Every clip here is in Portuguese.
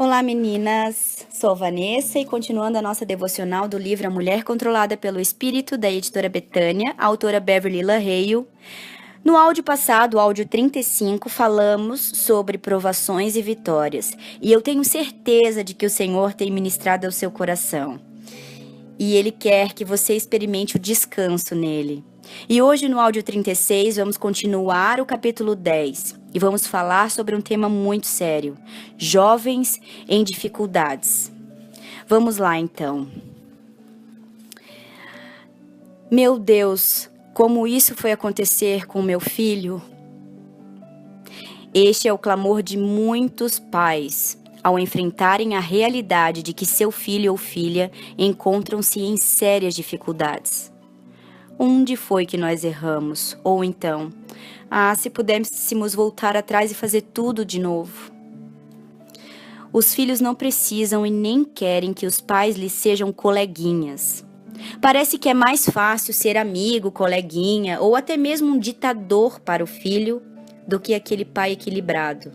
Olá meninas, sou Vanessa e continuando a nossa devocional do livro A Mulher Controlada pelo Espírito, da editora Betânia, a autora Beverly LaHale. No áudio passado, o áudio 35, falamos sobre provações e vitórias, e eu tenho certeza de que o Senhor tem ministrado ao seu coração. E Ele quer que você experimente o descanso nele. E hoje no áudio 36 vamos continuar o capítulo 10 e vamos falar sobre um tema muito sério: jovens em dificuldades. Vamos lá então. Meu Deus, como isso foi acontecer com meu filho? Este é o clamor de muitos pais ao enfrentarem a realidade de que seu filho ou filha encontram-se em sérias dificuldades. Onde foi que nós erramos? Ou então, se pudéssemos voltar atrás e fazer tudo de novo. Os filhos não precisam e nem querem que os pais lhes sejam coleguinhas. Parece que é mais fácil ser amigo, coleguinha ou até mesmo um ditador para o filho do que aquele pai equilibrado.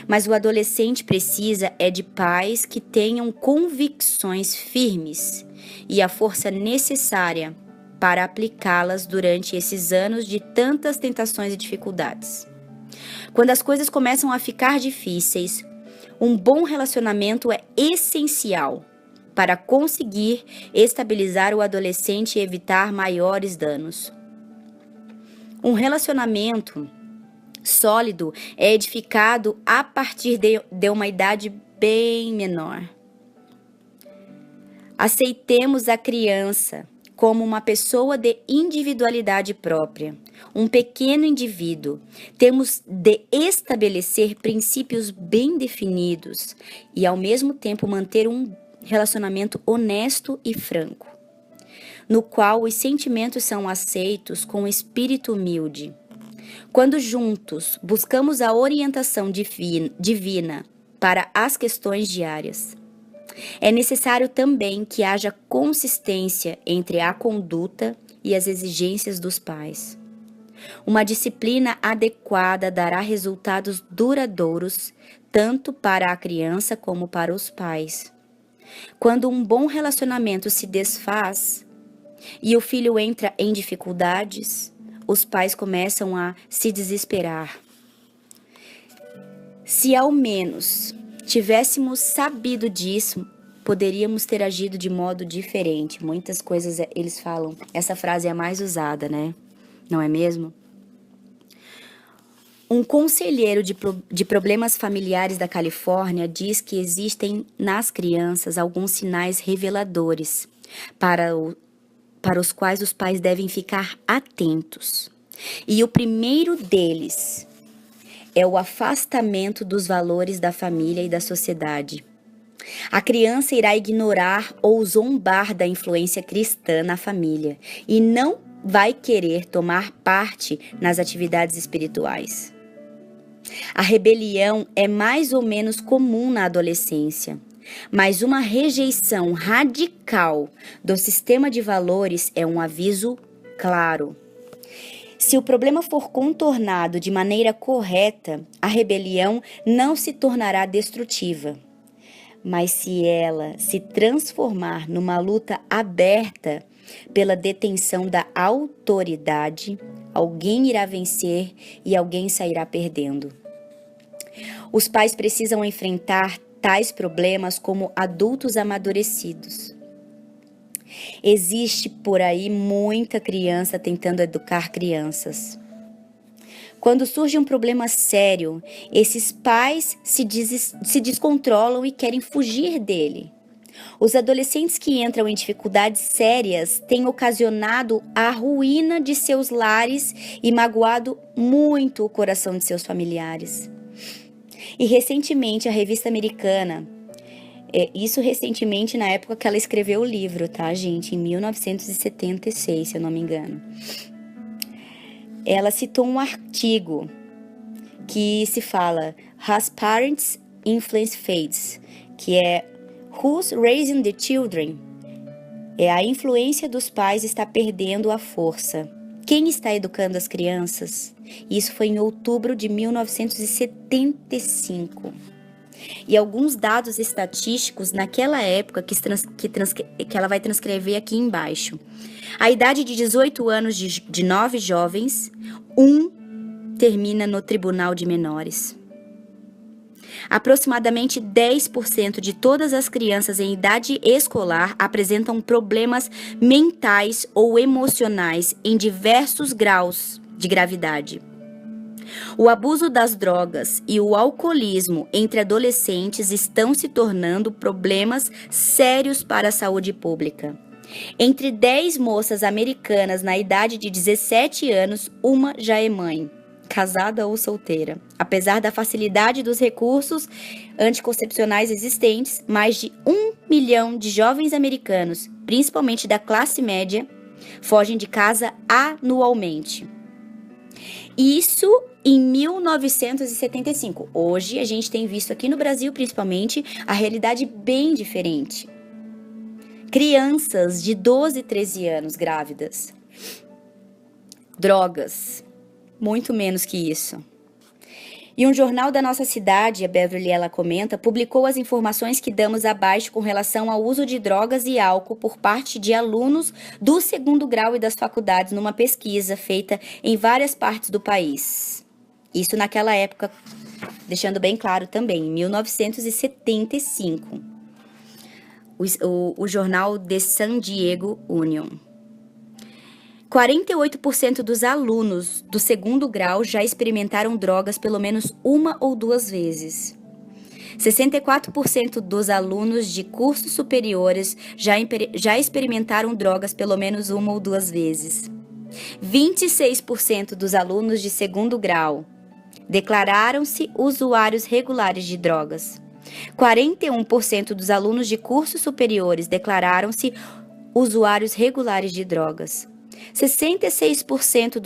Mas o adolescente precisa de pais que tenham convicções firmes e a força necessária para aplicá-las durante esses anos de tantas tentações e dificuldades. Quando as coisas começam a ficar difíceis, um bom relacionamento é essencial para conseguir estabilizar o adolescente e evitar maiores danos. Um relacionamento sólido é edificado a partir de uma idade bem menor. Aceitemos a criança como uma pessoa de individualidade própria, um pequeno indivíduo. Temos de estabelecer princípios bem definidos e, ao mesmo tempo, manter um relacionamento honesto e franco, no qual os sentimentos são aceitos com espírito humilde. Quando juntos buscamos a orientação divina para as questões diárias, é necessário também que haja consistência entre a conduta e as exigências dos pais. Uma disciplina adequada dará resultados duradouros, tanto para a criança como para os pais. Quando um bom relacionamento se desfaz e o filho entra em dificuldades, os pais começam a se desesperar. Se ao menos tivéssemos sabido disso, poderíamos ter agido de modo diferente. Muitas coisas eles falam, essa frase é a mais usada, né? Não é mesmo? Um conselheiro de problemas familiares da Califórnia diz que existem nas crianças alguns sinais reveladores para os quais os pais devem ficar atentos. E o primeiro deles é o afastamento dos valores da família e da sociedade. A criança irá ignorar ou zombar da influência cristã na família e não vai querer tomar parte nas atividades espirituais. A rebelião é mais ou menos comum na adolescência, mas uma rejeição radical do sistema de valores é um aviso claro. Se o problema for contornado de maneira correta, a rebelião não se tornará destrutiva. Mas se ela se transformar numa luta aberta pela detenção da autoridade, alguém irá vencer e alguém sairá perdendo. Os pais precisam enfrentar tais problemas como adultos amadurecidos. Existe por aí muita criança tentando educar crianças. Quando surge um problema sério, esses pais se descontrolam e querem fugir dele. Os adolescentes que entram em dificuldades sérias têm ocasionado a ruína de seus lares e magoado muito o coração de seus familiares. E recentemente a revista americana, isso recentemente na época que ela escreveu o livro, tá, gente? Em 1976, se eu não me engano. Ela citou um artigo que se fala Has Parents Influence Fades, que é Who's Raising the Children? A influência dos pais está perdendo a força. Quem está educando as crianças? Isso foi em outubro de 1975. e alguns dados estatísticos naquela época que ela vai transcrever aqui embaixo. A idade de 18 anos de 9 jovens, 1 termina no tribunal de menores. Aproximadamente 10% de todas as crianças em idade escolar apresentam problemas mentais ou emocionais em diversos graus de gravidade. O abuso das drogas e o alcoolismo entre adolescentes estão se tornando problemas sérios para a saúde pública. Entre 10 moças americanas na idade de 17 anos, uma já é mãe, casada ou solteira. Apesar da facilidade dos recursos anticoncepcionais existentes, mais de 1 milhão de jovens americanos, principalmente da classe média, fogem de casa anualmente. Isso em 1975. Hoje a gente tem visto aqui no Brasil, principalmente, a realidade bem diferente. Crianças de 12 e 13 anos grávidas. Drogas. Muito menos que isso. E um jornal da nossa cidade, a Beverly ela comenta, publicou as informações que damos abaixo com relação ao uso de drogas e álcool por parte de alunos do segundo grau e das faculdades numa pesquisa feita em várias partes do país. Isso naquela época, deixando bem claro também, em 1975. O jornal The San Diego Union. 48% dos alunos do segundo grau já experimentaram drogas pelo menos uma ou duas vezes. 64% dos alunos de cursos superiores já experimentaram drogas pelo menos uma ou duas vezes. 26% dos alunos de segundo grau declararam-se usuários regulares de drogas. 41% dos alunos de cursos superiores declararam-se usuários regulares de drogas. 66%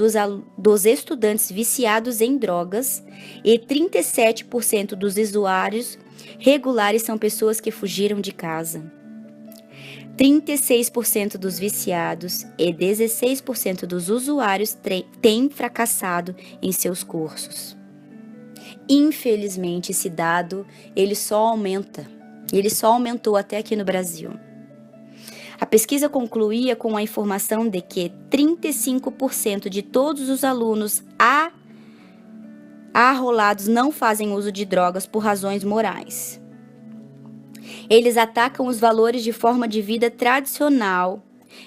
dos estudantes viciados em drogas e 37% dos usuários regulares são pessoas que fugiram de casa. 36% dos viciados e 16% dos usuários têm fracassado em seus cursos. Infelizmente, esse dado ele só aumentou até aqui no Brasil. A pesquisa concluía com a informação de que 35% de todos os alunos arrolados não fazem uso de drogas por razões morais. Eles atacam os valores de forma de vida tradicional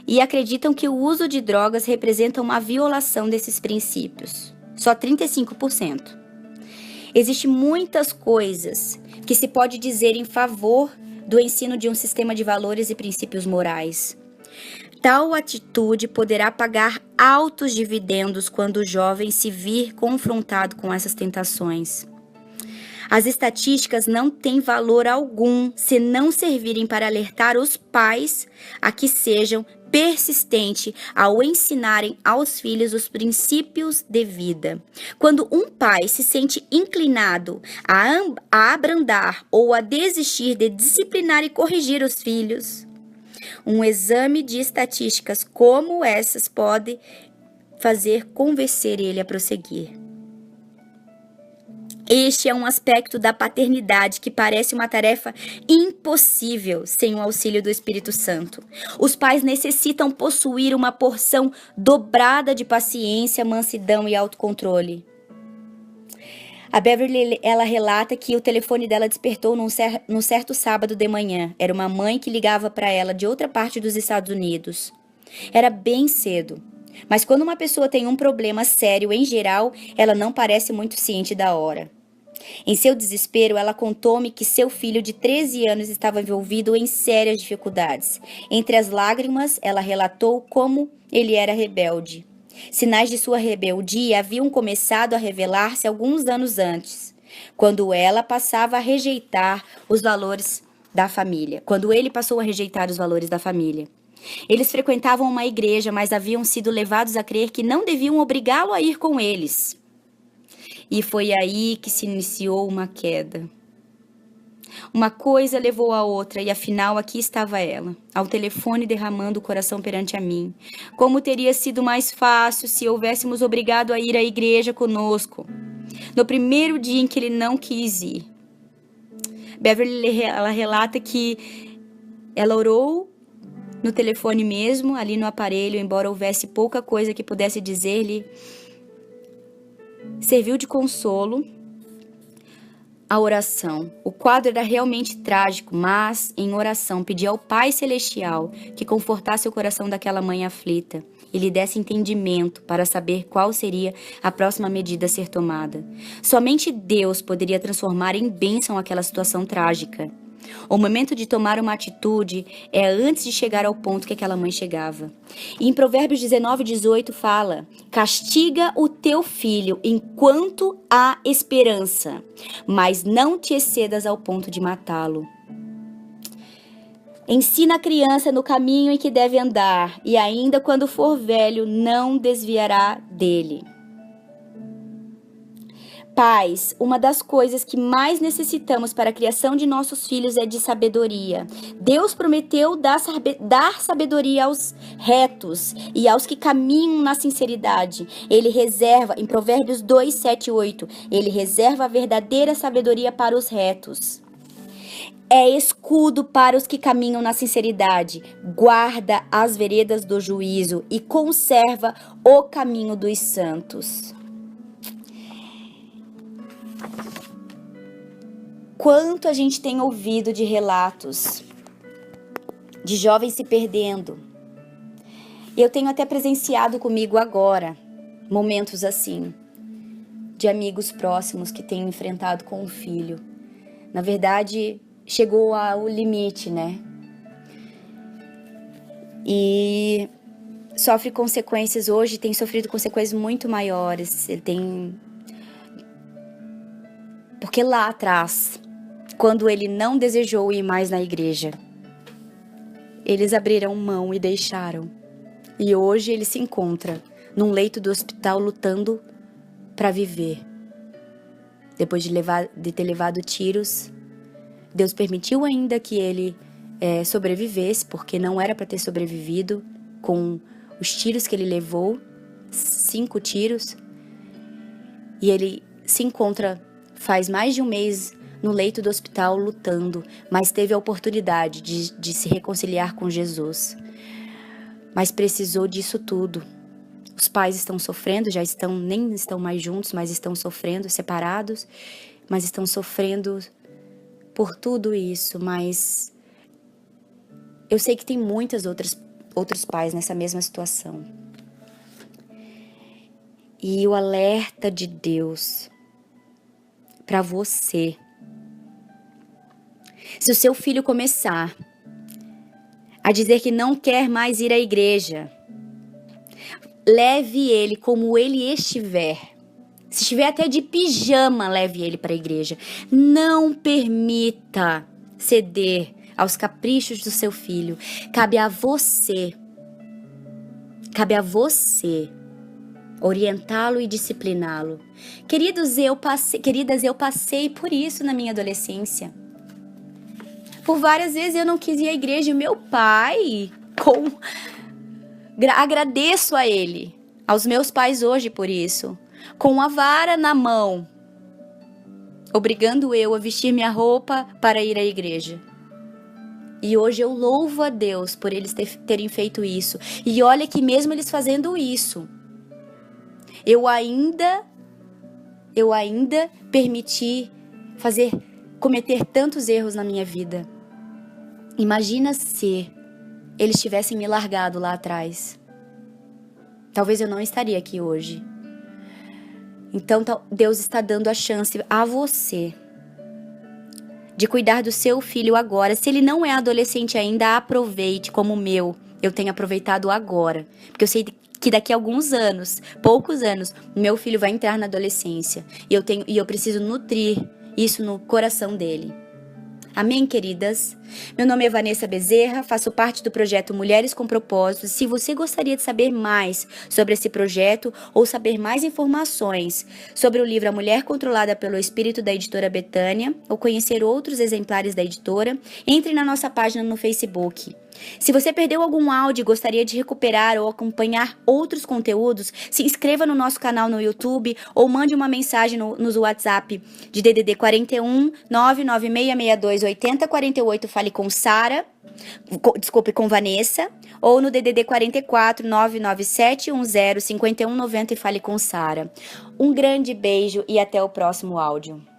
e acreditam que o uso de drogas representa uma violação desses princípios. Só 35%. Existem muitas coisas que se pode dizer em favor do ensino de um sistema de valores e princípios morais. Tal atitude poderá pagar altos dividendos quando o jovem se vir confrontado com essas tentações. As estatísticas não têm valor algum se não servirem para alertar os pais a que sejam persistentes ao ensinarem aos filhos os princípios de vida. Quando um pai se sente inclinado a abrandar ou a desistir de disciplinar e corrigir os filhos, um exame de estatísticas como essas pode fazer convencer ele a prosseguir. Este é um aspecto da paternidade que parece uma tarefa impossível sem o auxílio do Espírito Santo. Os pais necessitam possuir uma porção dobrada de paciência, mansidão e autocontrole. A Beverly, ela relata que o telefone dela despertou num certo sábado de manhã. Era uma mãe que ligava para ela de outra parte dos Estados Unidos. Era bem cedo. Mas quando uma pessoa tem um problema sério, em geral, ela não parece muito ciente da hora. Em seu desespero, ela contou-me que seu filho de 13 anos estava envolvido em sérias dificuldades. Entre as lágrimas, ela relatou como ele era rebelde. Sinais de sua rebeldia haviam começado a revelar-se alguns anos antes, quando ela passava a rejeitar os valores da família. Quando ele passou a rejeitar os valores da família. Eles frequentavam uma igreja, mas haviam sido levados a crer que não deviam obrigá-lo a ir com eles. E foi aí que se iniciou uma queda. Uma coisa levou a outra, e afinal aqui estava ela, ao telefone derramando o coração perante a mim. Como teria sido mais fácil se houvéssemos obrigado a ir à igreja conosco, no primeiro dia em que ele não quis ir. Beverly, ela relata que ela orou no telefone mesmo, ali no aparelho, embora houvesse pouca coisa que pudesse dizer-lhe, serviu de consolo a oração. O quadro era realmente trágico, mas, em oração, pedia ao Pai Celestial que confortasse o coração daquela mãe aflita e lhe desse entendimento para saber qual seria a próxima medida a ser tomada. Somente Deus poderia transformar em bênção aquela situação trágica. O momento de tomar uma atitude é antes de chegar ao ponto que aquela mãe chegava. E em Provérbios 19:18 fala: castiga o teu filho enquanto há esperança, mas não te excedas ao ponto de matá-lo. Ensina a criança no caminho em que deve andar, e ainda quando for velho, não desviará dele. Pais, uma das coisas que mais necessitamos para a criação de nossos filhos é de sabedoria. Deus prometeu dar sabedoria aos retos e aos que caminham na sinceridade. Ele reserva, em Provérbios 2, 7 e 8, ele reserva a verdadeira sabedoria para os retos. É escudo para os que caminham na sinceridade, guarda as veredas do juízo e conserva o caminho dos santos. Quanto a gente tem ouvido de relatos de jovens se perdendo. Eu tenho até presenciado comigo agora momentos assim, de amigos próximos que têm enfrentado com o filho. Na verdade, chegou ao limite, né? E sofre consequências hoje, tem sofrido consequências muito maiores. Ele tem... Porque lá atrás, quando ele não desejou ir mais na igreja, eles abriram mão e deixaram. E hoje ele se encontra num leito do hospital lutando para viver. Depois de ter levado tiros, Deus permitiu ainda que ele sobrevivesse, porque não era para ter sobrevivido com os tiros que ele levou, 5 tiros. E ele se encontra faz mais de um mês no leito do hospital lutando, mas teve a oportunidade de se reconciliar com Jesus. Mas precisou disso tudo. Os pais estão sofrendo, nem estão mais juntos, mas estão sofrendo, separados, mas estão sofrendo por tudo isso. Mas eu sei que tem outros pais nessa mesma situação. E o alerta de Deus para você: se o seu filho começar a dizer que não quer mais ir à igreja, leve ele como ele estiver. Se estiver até de pijama, leve ele para a igreja. Não permita ceder aos caprichos do seu filho. Cabe a você orientá-lo e discipliná-lo. Queridas, eu passei por isso na minha adolescência. Por várias vezes eu não quis ir à igreja e meu pai, agradeço a ele, aos meus pais hoje por isso, com a vara na mão, obrigando eu a vestir minha roupa para ir à igreja. E hoje eu louvo a Deus por eles terem feito isso. E olha que mesmo eles fazendo isso, eu ainda permiti cometer tantos erros na minha vida. Imagina se eles tivessem me largado lá atrás. Talvez eu não estaria aqui hoje. Então Deus está dando a chance a você de cuidar do seu filho agora. Se ele não é adolescente ainda, aproveite como eu tenho aproveitado agora. Porque eu sei que daqui a alguns anos, poucos anos, meu filho vai entrar na adolescência. E eu preciso nutrir isso no coração dele. Amém, queridas? Meu nome é Vanessa Bezerra, faço parte do projeto Mulheres com Propósito. Se você gostaria de saber mais sobre esse projeto ou saber mais informações sobre o livro A Mulher Controlada pelo Espírito da editora Betânia ou conhecer outros exemplares da editora, entre na nossa página no Facebook. Se você perdeu algum áudio e gostaria de recuperar ou acompanhar outros conteúdos, se inscreva no nosso canal no YouTube ou mande uma mensagem no WhatsApp de DDD 41 99662 8048, fale com Sara, desculpe, com Vanessa, ou no DDD 44 997 10 5190 e fale com Sara. Um grande beijo e até o próximo áudio.